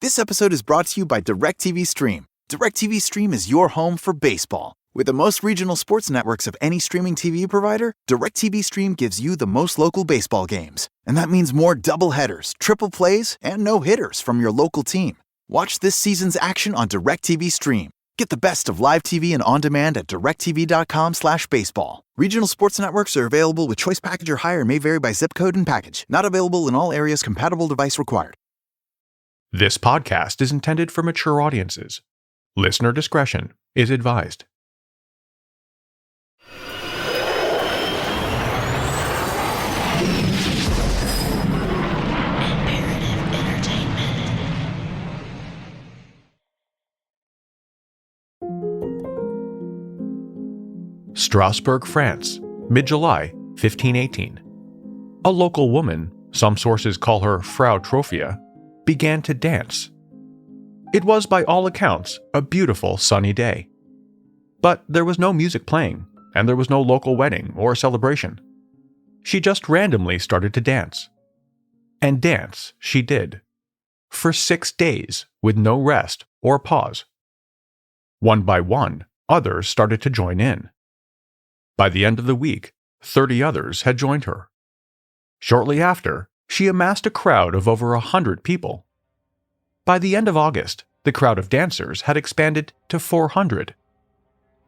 This episode is brought to you by DirecTV Stream. DirecTV Stream is your home for baseball. With the most regional sports networks of any streaming TV provider, DirecTV Stream gives you the most local baseball games. And that means more doubleheaders, triple plays, and no-hitters from your local team. Watch this season's action on DirecTV Stream. Get the best of live TV and on-demand at directtv.com/baseball. Regional sports networks are available with choice package or higher and may vary by zip code and package. Not available in all areas. Compatible device required. This podcast is intended for mature audiences. Listener discretion is advised. Strasbourg, France, mid-July, 1518. A local woman, some sources call her Frau Trophia, began to dance. It was by all accounts a beautiful sunny day. But there was no music playing, and there was no local wedding or celebration. She just randomly started to dance. And dance she did. For 6 days, with no rest or pause. One by one, others started to join in. By the end of the week, 30 others had joined her. Shortly after, she amassed a crowd of over 100 people. By the end of August, the crowd of dancers had expanded to 400.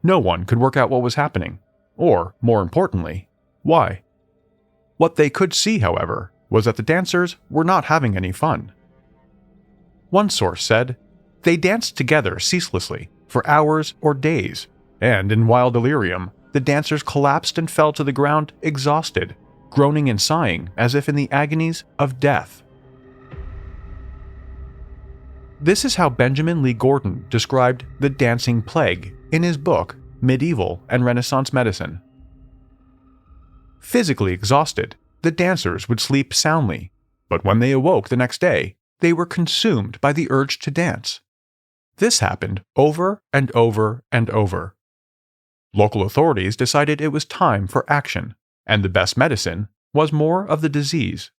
No one could work out what was happening, or, more importantly, why. What they could see, however, was that the dancers were not having any fun. One source said, they danced together ceaselessly for hours or days, and in wild delirium, the dancers collapsed and fell to the ground exhausted, groaning and sighing as if in the agonies of death. This is how Benjamin Lee Gordon described the dancing plague in his book, Medieval and Renaissance Medicine. Physically exhausted, the dancers would sleep soundly, but when they awoke the next day, they were consumed by the urge to dance. This happened over and over and over. Local authorities decided it was time for action, and the best medicine was more of the disease.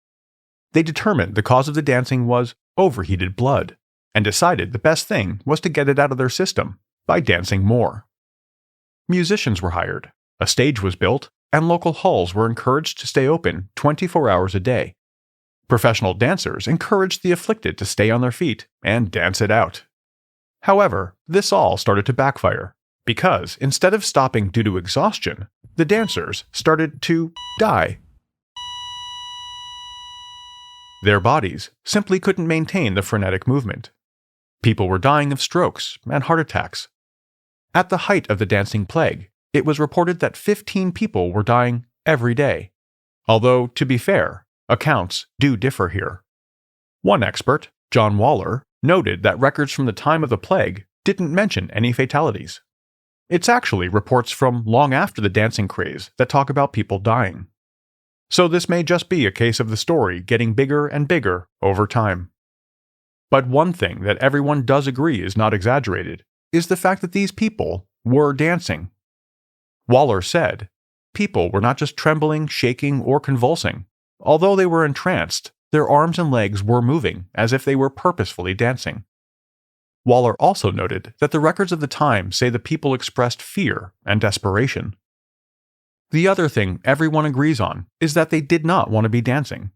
They determined the cause of the dancing was overheated blood, and decided the best thing was to get it out of their system by dancing more. Musicians were hired, a stage was built, and local halls were encouraged to stay open 24 hours a day. Professional dancers encouraged the afflicted to stay on their feet and dance it out. However, this all started to backfire, because instead of stopping due to exhaustion, the dancers started to die. Their bodies simply couldn't maintain the frenetic movement. People were dying of strokes and heart attacks. At the height of the dancing plague, it was reported that 15 people were dying every day. Although, to be fair, accounts do differ here. One expert, John Waller, noted that records from the time of the plague didn't mention any fatalities. It's actually reports from long after the dancing craze that talk about people dying. So this may just be a case of the story getting bigger and bigger over time. But one thing that everyone does agree is not exaggerated is the fact that these people were dancing. Waller said, people were not just trembling, shaking, or convulsing. Although they were entranced, their arms and legs were moving as if they were purposefully dancing. Waller also noted that the records of the time say the people expressed fear and desperation. The other thing everyone agrees on is that they did not want to be dancing.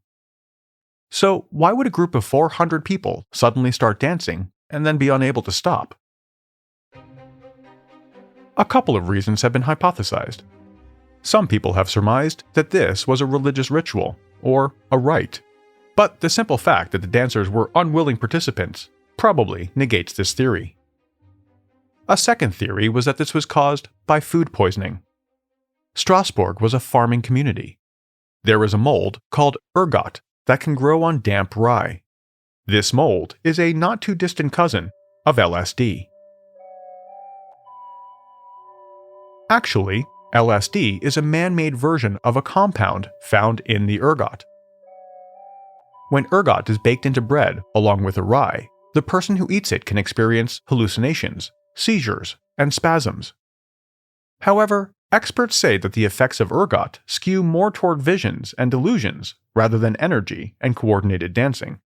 So why would a group of 400 people suddenly start dancing and then be unable to stop? A couple of reasons have been hypothesized. Some people have surmised that this was a religious ritual, or a rite. But the simple fact that the dancers were unwilling participants probably negates this theory. A second theory was that this was caused by food poisoning. Strasbourg was a farming community. There is a mold called ergot that can grow on damp rye. This mold is a not-too-distant cousin of LSD. Actually, LSD is a man-made version of a compound found in the ergot. When ergot is baked into bread along with the rye, the person who eats it can experience hallucinations, seizures, and spasms. However, experts say that the effects of ergot skew more toward visions and delusions rather than energy and coordinated dancing.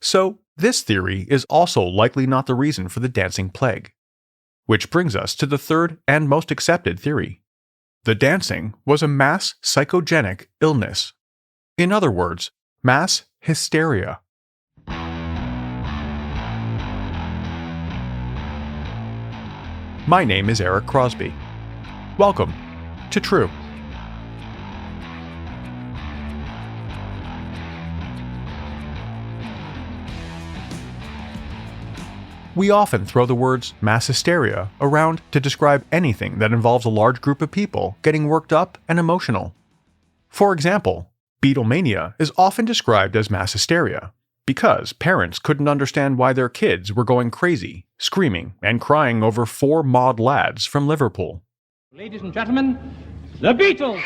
So, This theory is also likely not the reason for the dancing plague. Which brings us to the third and most accepted theory. The dancing was a mass psychogenic illness. In other words, mass hysteria. My name is Eric Crosby. Welcome to True. We often throw the words mass hysteria around to describe anything that involves a large group of people getting worked up and emotional. For example, Beatlemania is often described as mass hysteria because parents couldn't understand why their kids were going crazy, screaming and crying over 4 mod lads from Liverpool. Ladies and gentlemen, the Beatles!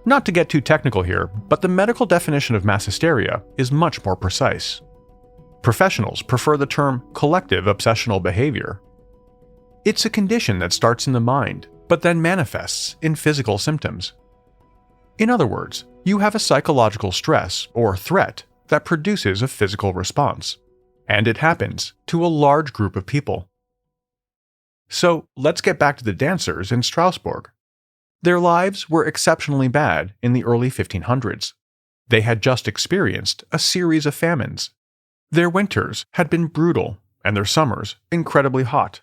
Not to get too technical here, but the medical definition of mass hysteria is much more precise. Professionals prefer the term collective obsessional behavior. It's a condition that starts in the mind, but then manifests in physical symptoms. In other words, you have a psychological stress or threat that produces a physical response, and it happens to a large group of people. So let's get back to the dancers in Strasbourg. Their lives were exceptionally bad in the early 1500s. They had just experienced a series of famines. Their winters had been brutal, and their summers incredibly hot.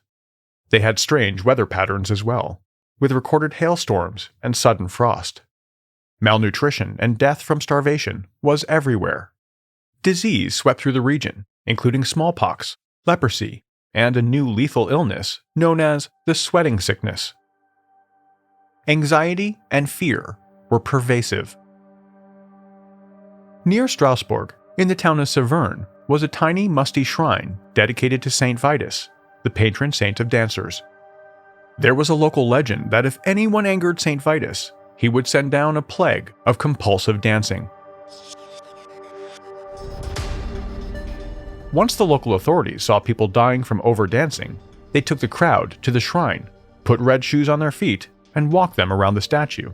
They had strange weather patterns as well, with recorded hailstorms and sudden frost. Malnutrition and death from starvation was everywhere. Disease swept through the region, including smallpox, leprosy, and a new lethal illness known as the sweating sickness. Anxiety and fear were pervasive. Near Strasbourg, in the town of Saverne, was a tiny, musty shrine dedicated to Saint Vitus, the patron saint of dancers. There was a local legend that if anyone angered Saint Vitus, he would send down a plague of compulsive dancing. Once the local authorities saw people dying from over-dancing, they took the crowd to the shrine, put red shoes on their feet, and walked them around the statue.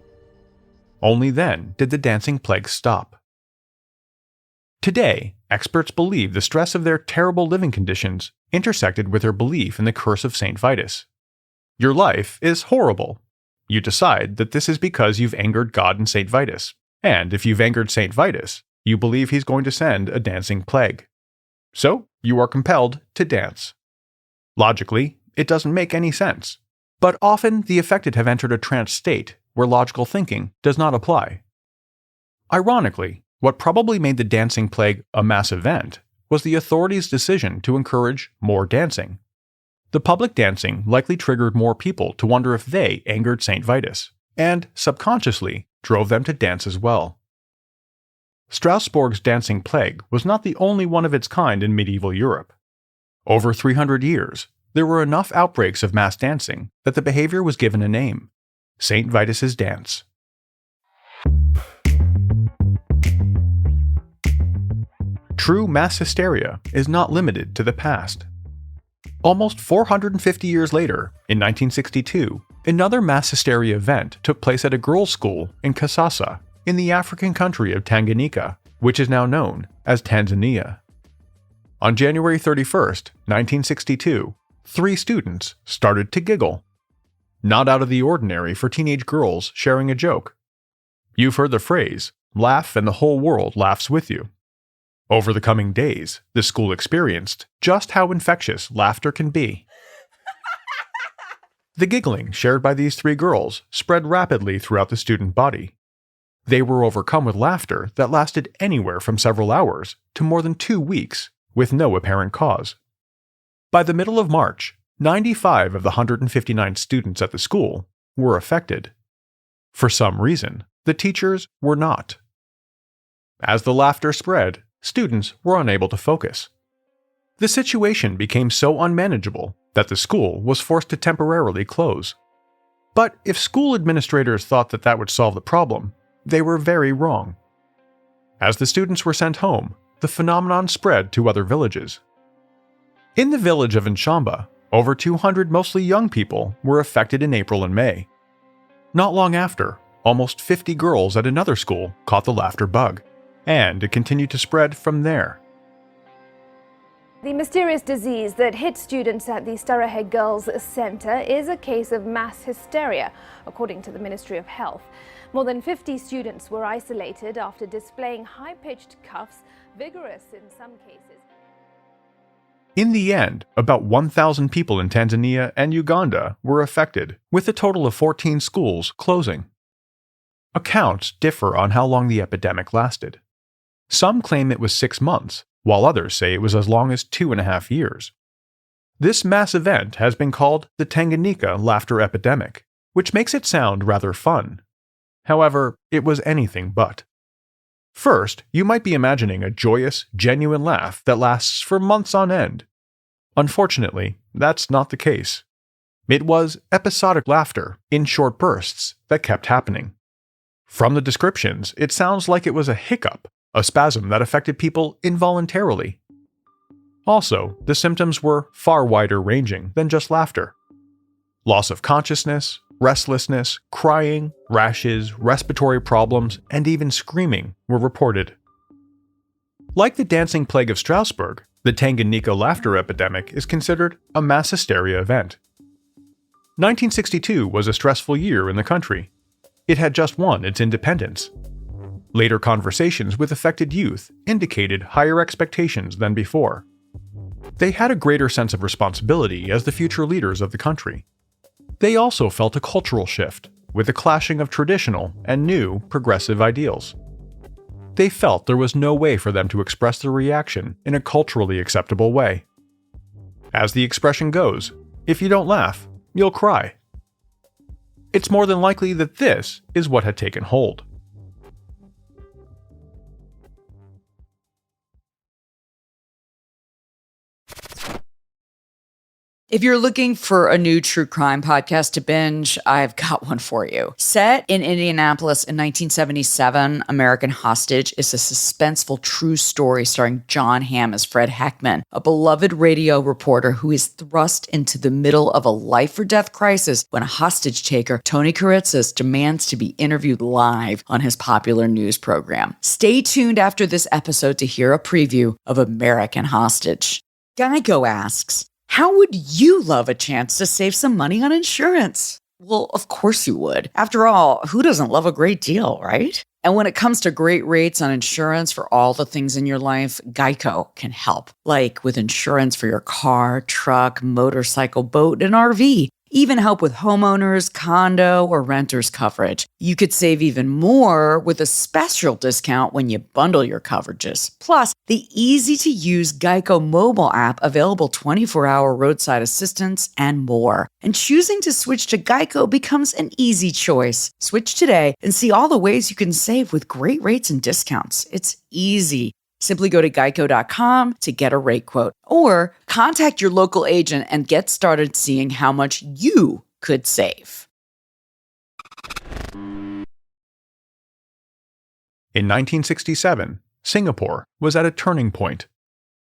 Only then did the dancing plague stop. Today, experts believe the stress of their terrible living conditions intersected with their belief in the curse of Saint Vitus. Your life is horrible. You decide that this is because you've angered God and Saint Vitus, and if you've angered Saint Vitus, you believe he's going to send a dancing plague. So, you are compelled to dance. Logically, it doesn't make any sense. But often the affected have entered a trance state where logical thinking does not apply. Ironically, what probably made the dancing plague a mass event was the authorities' decision to encourage more dancing. The public dancing likely triggered more people to wonder if they angered Saint Vitus, and subconsciously drove them to dance as well. Strasbourg's dancing plague was not the only one of its kind in medieval Europe. Over 300 years, there were enough outbreaks of mass dancing that the behavior was given a name: Saint Vitus's dance. True mass hysteria is not limited to the past. Almost 450 years later, in 1962, another mass hysteria event took place at a girls' school in Kasasa, in the African country of Tanganyika, which is now known as Tanzania. On January 31st, 1962, 3 students started to giggle. Not out of the ordinary for teenage girls sharing a joke. You've heard the phrase, laugh and the whole world laughs with you. Over the coming days, the school experienced just how infectious laughter can be. The giggling shared by these 3 girls spread rapidly throughout the student body. They were overcome with laughter that lasted anywhere from several hours to more than 2 weeks, with no apparent cause. By the middle of March, 95 of the 159 students at the school were affected. For some reason, the teachers were not. As the laughter spread, students were unable to focus. The situation became so unmanageable that the school was forced to temporarily close. But if school administrators thought that that would solve the problem, they were very wrong. As the students were sent home, the phenomenon spread to other villages. In the village of Nshamba, over 200 mostly young people were affected in April and May. Not long after, almost 50 girls at another school caught the laughter bug, and it continued to spread from there. The mysterious disease that hit students at the Sturrohead Girls' Center is a case of mass hysteria, according to the Ministry of Health. More than 50 students were isolated after displaying high-pitched coughs, vigorous in some cases. In the end, about 1,000 people in Tanzania and Uganda were affected, with a total of 14 schools closing. Accounts differ on how long the epidemic lasted. Some claim it was 6 months, while others say it was as long as 2.5 years. This mass event has been called the Tanganyika laughter epidemic, which makes it sound rather fun. However, it was anything but. First, you might be imagining a joyous, genuine laugh that lasts for months on end. Unfortunately, that's not the case. It was episodic laughter, in short bursts, that kept happening. From the descriptions, it sounds like it was a hiccup, a spasm that affected people involuntarily. Also, the symptoms were far wider ranging than just laughter. Loss of consciousness, restlessness, crying, rashes, respiratory problems, and even screaming were reported. Like the dancing plague of Strasbourg, the Tanganyika laughter epidemic is considered a mass hysteria event. 1962 was a stressful year in the country. It had just won its independence. Later conversations with affected youth indicated higher expectations than before. They had a greater sense of responsibility as the future leaders of the country. They also felt a cultural shift, with a clashing of traditional and new progressive ideals. They felt there was no way for them to express their reaction in a culturally acceptable way. As the expression goes, if you don't laugh, you'll cry. It's more than likely that this is what had taken hold. If you're looking for a new true crime podcast to binge, I've got one for you. Set in Indianapolis in 1977, American Hostage is a suspenseful true story starring John Hamm as Fred Heckman, a beloved radio reporter who is thrust into the middle of a life-or-death crisis when a hostage taker, Tony Kuritzis, demands to be interviewed live on his popular news program. Stay tuned after this episode to hear a preview of American Hostage. Geico asks, how would you love a chance to save some money on insurance? Well, of course you would. After all, who doesn't love a great deal, right? And when it comes to great rates on insurance for all the things in your life, Geico can help. Like with insurance for your car, truck, motorcycle, boat, and RV. Even help with homeowners, condo, or renters coverage. You could save even more with a special discount when you bundle your coverages. Plus, the easy-to-use Geico mobile app available 24-hour roadside assistance and more. And choosing to switch to Geico becomes an easy choice. Switch today and see all the ways you can save with great rates and discounts. It's easy. Simply go to geico.com to get a rate quote or contact your local agent and get started seeing how much you could save. In 1967, Singapore was at a turning point.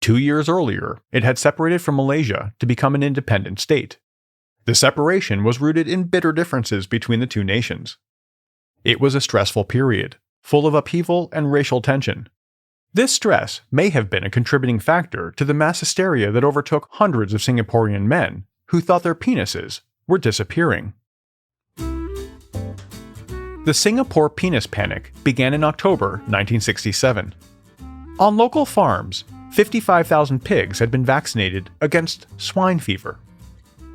2 years earlier, it had separated from Malaysia to become an independent state. The separation was rooted in bitter differences between the two nations. It was a stressful period, full of upheaval and racial tension. This stress may have been a contributing factor to the mass hysteria that overtook hundreds of Singaporean men who thought their penises were disappearing. The Singapore penis panic began in October 1967. On local farms, 55,000 pigs had been vaccinated against swine fever.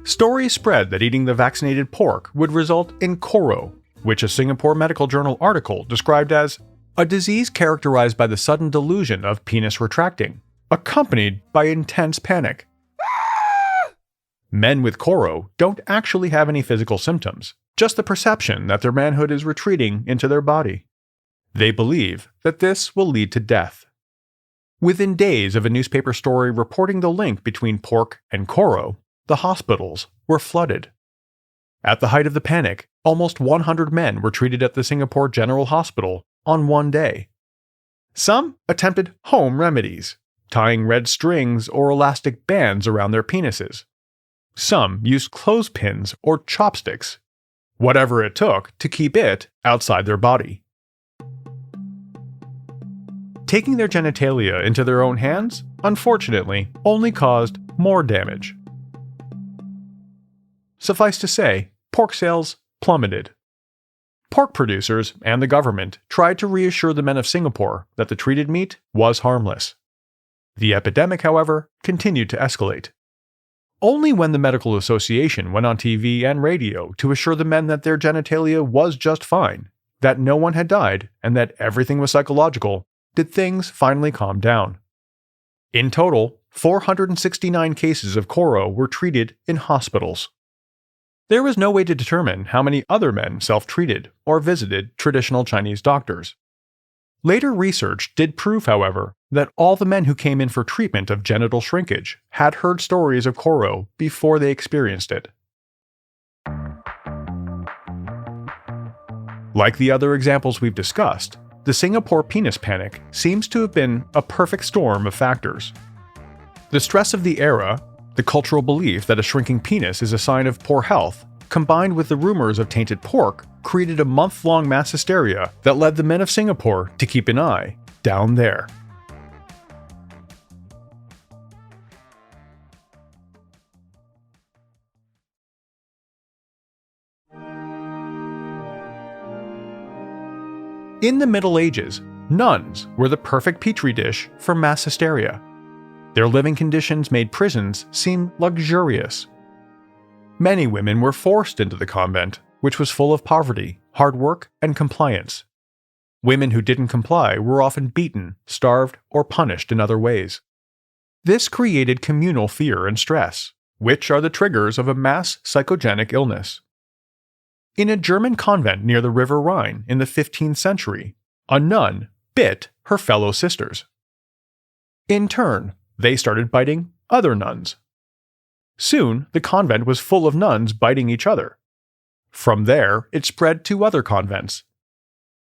Stories spread that eating the vaccinated pork would result in koro, which a Singapore Medical Journal article described as a disease characterized by the sudden delusion of penis retracting, accompanied by intense panic. Men with koro don't actually have any physical symptoms, just the perception that their manhood is retreating into their body. They believe that this will lead to death. Within days of a newspaper story reporting the link between pork and koro, the hospitals were flooded. At the height of the panic, almost 100 men were treated at the Singapore General Hospital on one day. Some attempted home remedies, tying red strings or elastic bands around their penises. Some used clothespins or chopsticks. whatever it took to keep it outside their body. Taking their genitalia into their own hands, unfortunately, only caused more damage. Suffice to say, pork sales plummeted. Pork producers and the government tried to reassure the men of Singapore that the treated meat was harmless. The epidemic, however, continued to escalate. Only when the Medical Association went on TV and radio to assure the men that their genitalia was just fine, that no one had died, and that everything was psychological, did things finally calm down. In total, 469 cases of Koro were treated in hospitals. There was no way to determine how many other men self-treated or visited traditional Chinese doctors. Later research did prove, however, that all the men who came in for treatment of genital shrinkage had heard stories of Koro before they experienced it. Like the other examples we've discussed, the Singapore penis panic seems to have been a perfect storm of factors. The stress of the era, the cultural belief that a shrinking penis is a sign of poor health, combined with the rumors of tainted pork, created a month-long mass hysteria that led the men of Singapore to keep an eye down there. In the Middle Ages, nuns were the perfect petri dish for mass hysteria. Their living conditions made prisons seem luxurious. Many women were forced into the convent, which was full of poverty, hard work, and compliance. Women who didn't comply were often beaten, starved, or punished in other ways. This created communal fear and stress, which are the triggers of a mass psychogenic illness. In a German convent near the River Rhine in the 15th century, a nun bit her fellow sisters. In turn, they started biting other nuns. Soon, the convent was full of nuns biting each other. From there, it spread to other convents.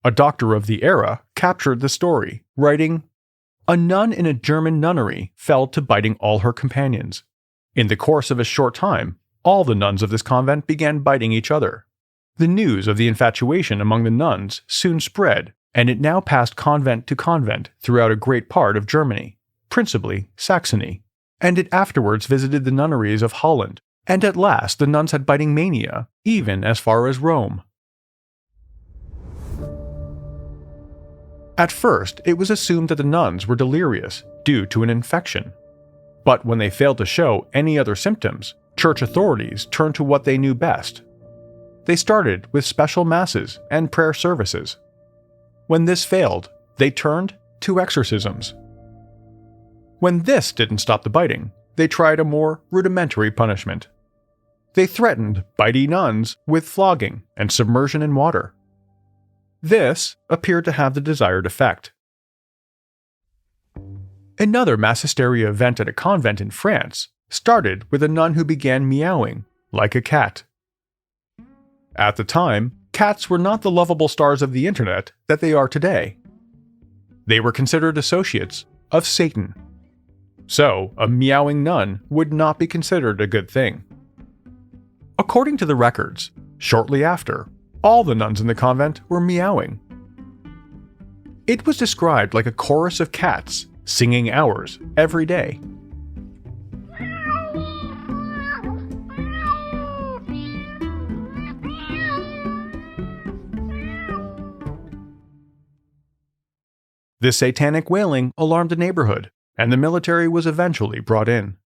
A doctor of the era captured the story, writing, "A nun in a German nunnery fell to biting all her companions. In the course of a short time, all the nuns of this convent began biting each other. The news of the infatuation among the nuns soon spread, and it now passed convent to convent throughout a great part of Germany, principally Saxony, and it afterwards visited the nunneries of Holland, and at last the nuns had biting mania, even as far as Rome." At first, it was assumed that the nuns were delirious due to an infection. But when they failed to show any other symptoms, church authorities turned to what they knew best. They started with special masses and prayer services. When this failed, they turned to exorcisms. When this didn't stop the biting, they tried a more rudimentary punishment. They threatened bitey nuns with flogging and submersion in water. This appeared to have the desired effect. Another mass hysteria event at a convent in France started with a nun who began meowing like a cat. At the time, cats were not the lovable stars of the internet that they are today. They were considered associates of Satan. So, a meowing nun would not be considered a good thing. According to the records, shortly after, all the nuns in the convent were meowing. It was described like a chorus of cats singing hours every day. This satanic wailing alarmed the neighborhood, and the military was eventually brought in.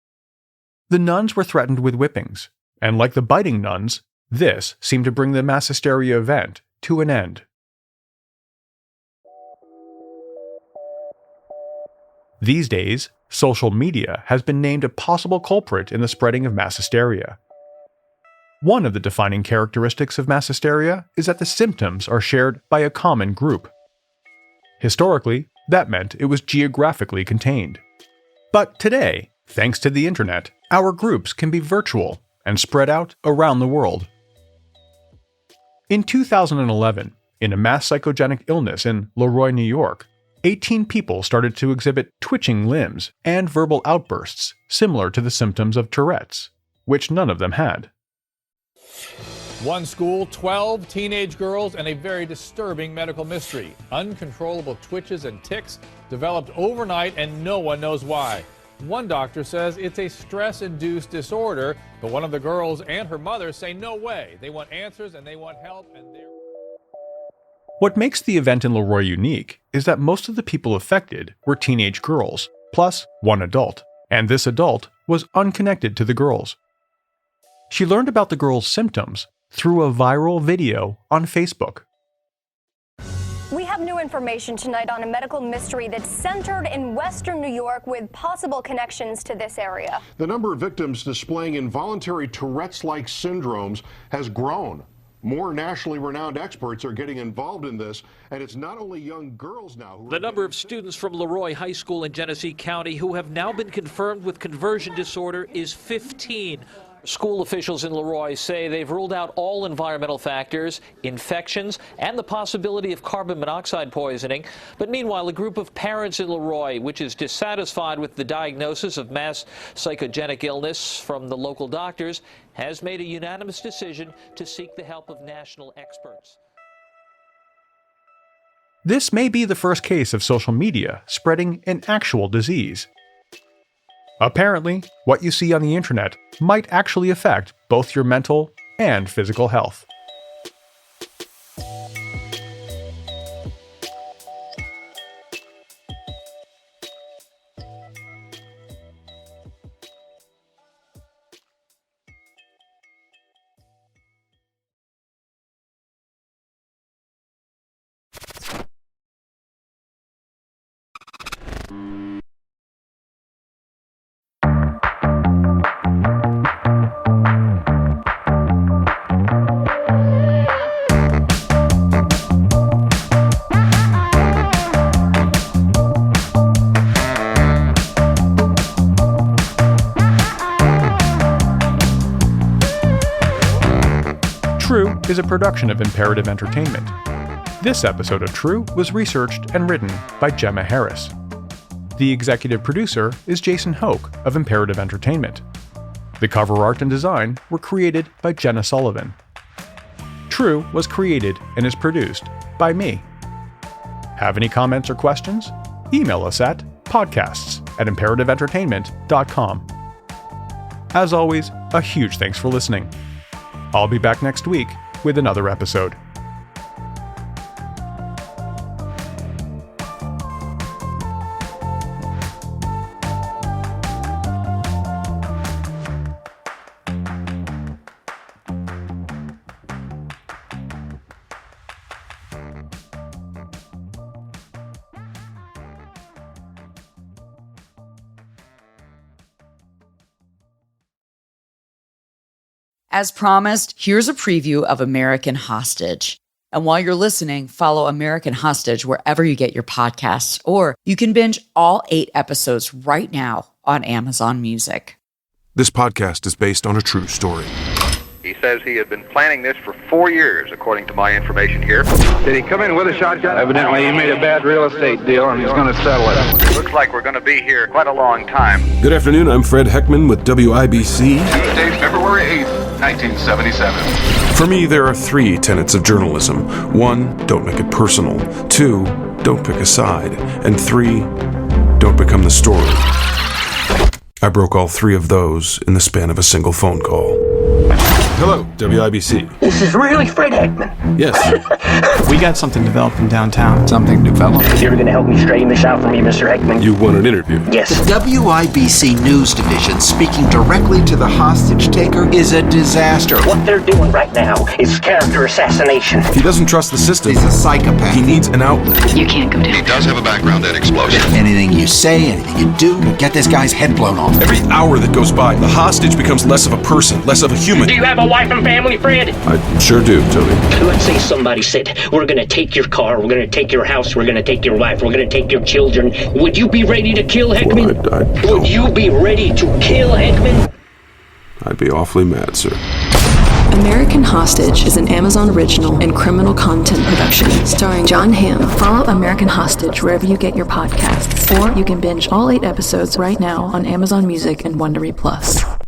The nuns were threatened with whippings, and like the biting nuns, this seemed to bring the mass hysteria event to an end. These days, social media has been named a possible culprit in the spreading of mass hysteria. One of the defining characteristics of mass hysteria is that the symptoms are shared by a common group. Historically, that meant it was geographically contained. But today, thanks to the internet, our groups can be virtual and spread out around the world. In 2011, in a mass psychogenic illness in Leroy, New York, 18 people started to exhibit twitching limbs and verbal outbursts similar to the symptoms of Tourette's, which none of them had. One school, 12 teenage girls, and a very disturbing medical mystery. Uncontrollable twitches and tics developed overnight, and no one knows why. One doctor says it's a stress-induced disorder, but one of the girls and her mother say no way. They want answers and they want help, and they're... What makes the event in Leroy unique is that most of the people affected were teenage girls, plus one adult, and this adult was unconnected to the girls. She learned about the girls' symptoms through a viral video on Facebook. We have new information tonight on a medical mystery that's centered in Western New York with possible connections to this area. The number of victims displaying involuntary Tourette's-like syndromes has grown. More nationally renowned experts are getting involved in this, and it's not only young girls now. The number of students from Leroy High School in Genesee County who have now been confirmed with conversion disorder is 15. School officials in Leroy say they've ruled out all environmental factors, infections, and the possibility of carbon monoxide poisoning. But meanwhile, a group of parents in Leroy, which is dissatisfied with the diagnosis of mass psychogenic illness from the local doctors, has made a unanimous decision to seek the help of national experts. This may be the first case of social media spreading an actual disease. Apparently, what you see on the internet might actually affect both your mental and physical health. True is a production of Imperative Entertainment. This episode of True was researched and written by Gemma Harris. The executive producer is Jason Hoke of Imperative Entertainment. The cover art and design were created by Jenna Sullivan. True was created and is produced by me. Have any comments or questions? Email us at podcasts@imperativeentertainment.com. As always, a huge thanks for listening. I'll be back next week with another episode. As promised, here's a preview of American Hostage. And while you're listening, follow American Hostage wherever you get your podcasts, or you can binge all 8 episodes right now on Amazon Music. This podcast is based on a true story. He says he had been planning this for 4 years, according to my information here. Did he come in with a shotgun? Evidently, he made a bad real estate deal, and he's going to settle it. Looks like we're going to be here quite a long time. Good afternoon, I'm Fred Heckman with WIBC. Tuesday, February 8th, 1977. For me, there are 3 tenets of journalism. 1, don't make it personal. 2, don't pick a side. And 3, don't become the story. I broke all 3 of those in the span of a single phone call. Hello, WIBC. This is really Fred Heckman. Yes. We got something developing downtown. Something developed. You're going to help me straighten this out for me, Mr. Heckman? You want an interview? Yes. The WIBC News Division speaking directly to the hostage taker is a disaster. What they're doing right now is character assassination. He doesn't trust the system. He's a psychopath. He needs an outlet. You can't go down. He does have a background in explosions. Anything you say, anything you do, will get this guy's head blown off. Every hour that goes by, the hostage becomes less of a person, less of a human. Do you have a wife and family, Fred? I sure do, Tony. Let's say somebody said, we're going to take your car, we're going to take your house, we're going to take your wife, we're going to take your children. Would you be ready to kill Heckman? Well, Would you be ready to kill Heckman? I'd be awfully mad, sir. American Hostage is an Amazon original and criminal content production starring John Hamm. Follow American Hostage wherever you get your podcasts, or you can binge all 8 episodes right now on Amazon Music and Wondery Plus.